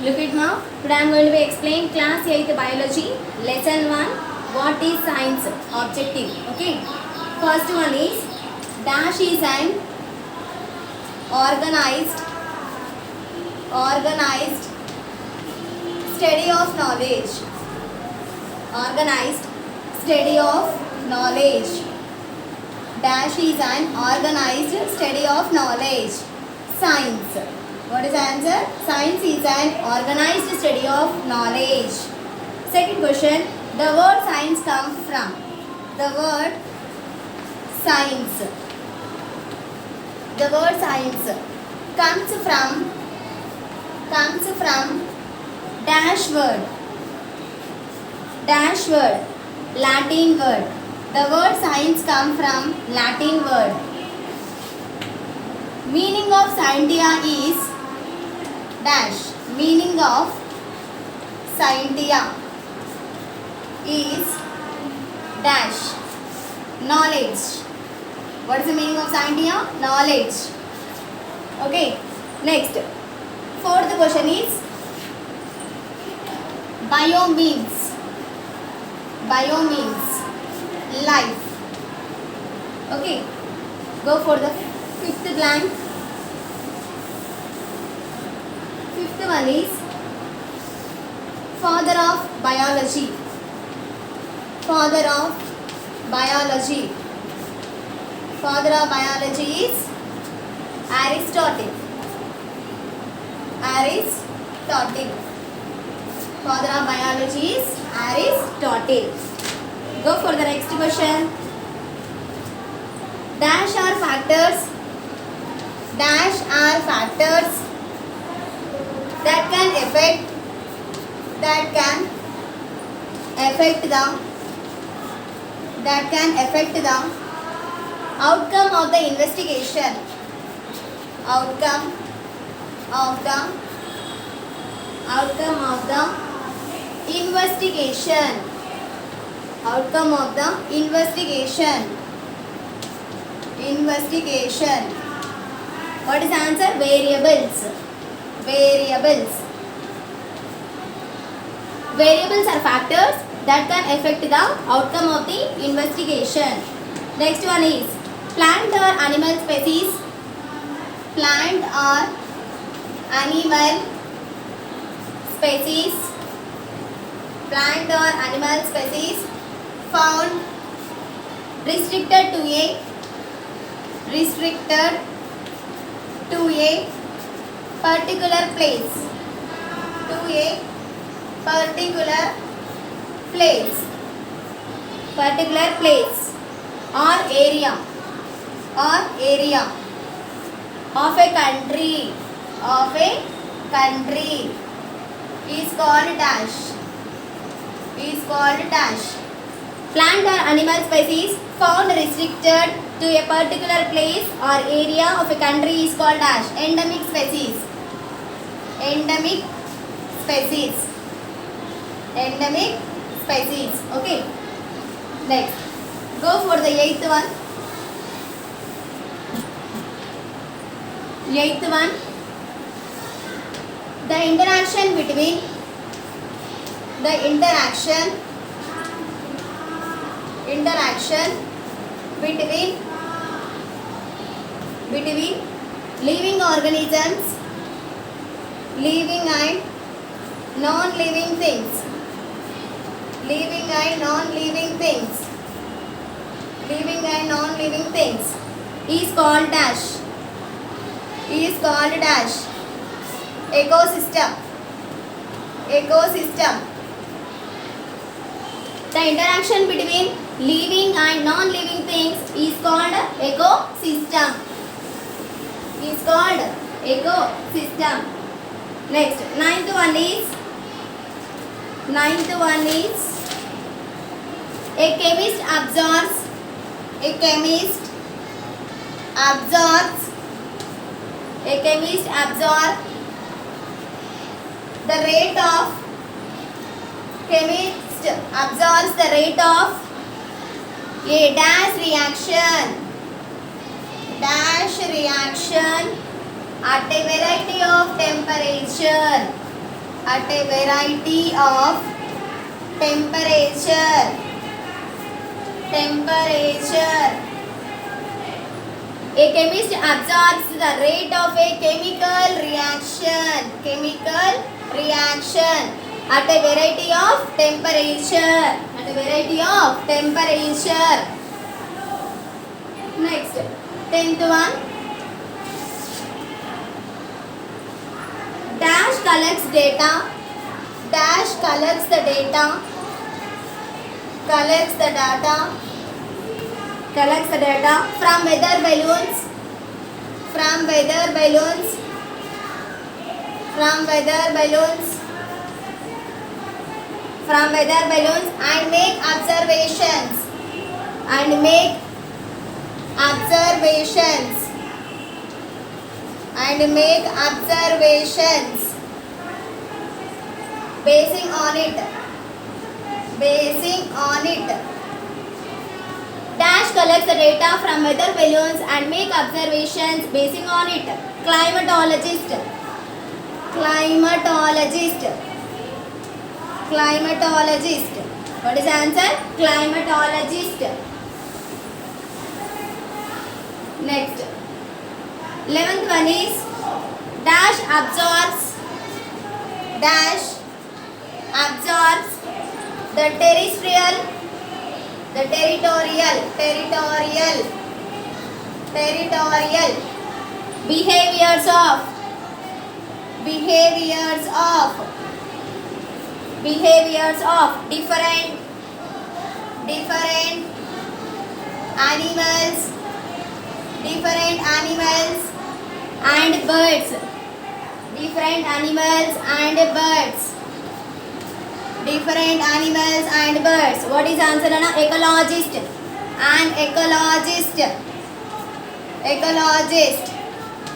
Look it now. Today I am going to be explain class 8th biology lesson 1. What is science? Objective. Okay. First one is dash is an organized study of knowledge. Organized study of knowledge. Dash is an organized study of knowledge. Science. What is the answer? Science is an organized study of knowledge. Second question. The word science comes from. The word science. The word science comes from dash word. Dash word. Latin word. The word science comes from Latin word. Meaning of scientia is dash. Meaning of scientia is dash. Knowledge. What is the meaning of scientia? Knowledge. Okay. Next. Fourth question is bio means life. Okay. Go for the fifth blank. Fifth one is father of biology. Father of biology. Father of biology is Aristotle. Aristotle. Father of biology is Aristotle. Go for the next question. Dash are factors. Dash are factors that can affect the outcome of the investigation. Outcome of the investigation. Outcome of the investigation. Investigation. What is the answer? Variables. Variables. Variables are factors that can affect the outcome of the investigation. Next one is plant or animal species. Plant or animal species. Plant or animal species found restricted to a particular place. To a particular place. Particular place or area of a country. Of a country is called dash. Is called dash. Plant or animal species found restricted to a particular place or area of a country is called dash. Endemic species. Endemic species. Endemic species. Okay. Next. Go for the eighth one. Eighth one. The interaction between living organisms, living and non-living things. Living and non-living things. Living and non-living things is called dash. Is called dash. Ecosystem. Ecosystem. The interaction between living and non-living things is called ecosystem. Is called ecosystem. Next, ninth one is a chemist absorbs the rate of a dash reaction at a variety of temperature. at a variety of temperature. A chemist observes the rate of a chemical reaction at a variety of temperature. Next, 10th one. Dash collects the data from weather balloons and make observations basing on it. Dash collects the data from weather balloons and make observations basing on it. Climatologist. What is the answer? Climatologist. Next, 11th one is dash absorbs the territorial behaviors of different animals and birds. What is the answer? An ecologist.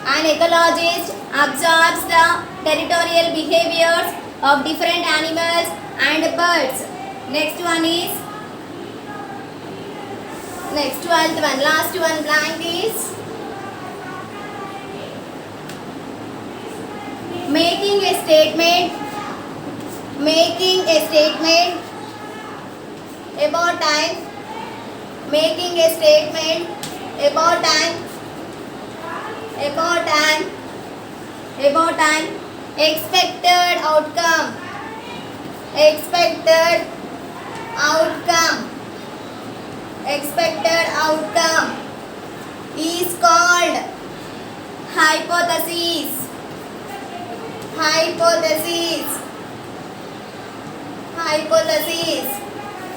An ecologist observes the territorial behaviors of different animals and birds. Next one is 12th one. Last one blank is making a statement about time. Expected outcome is called hypothesis.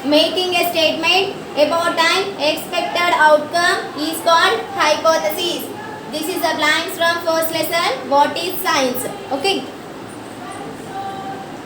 Making a statement about an expected outcome is called hypothesis. This is the blanks from first lesson. What is science? Okay.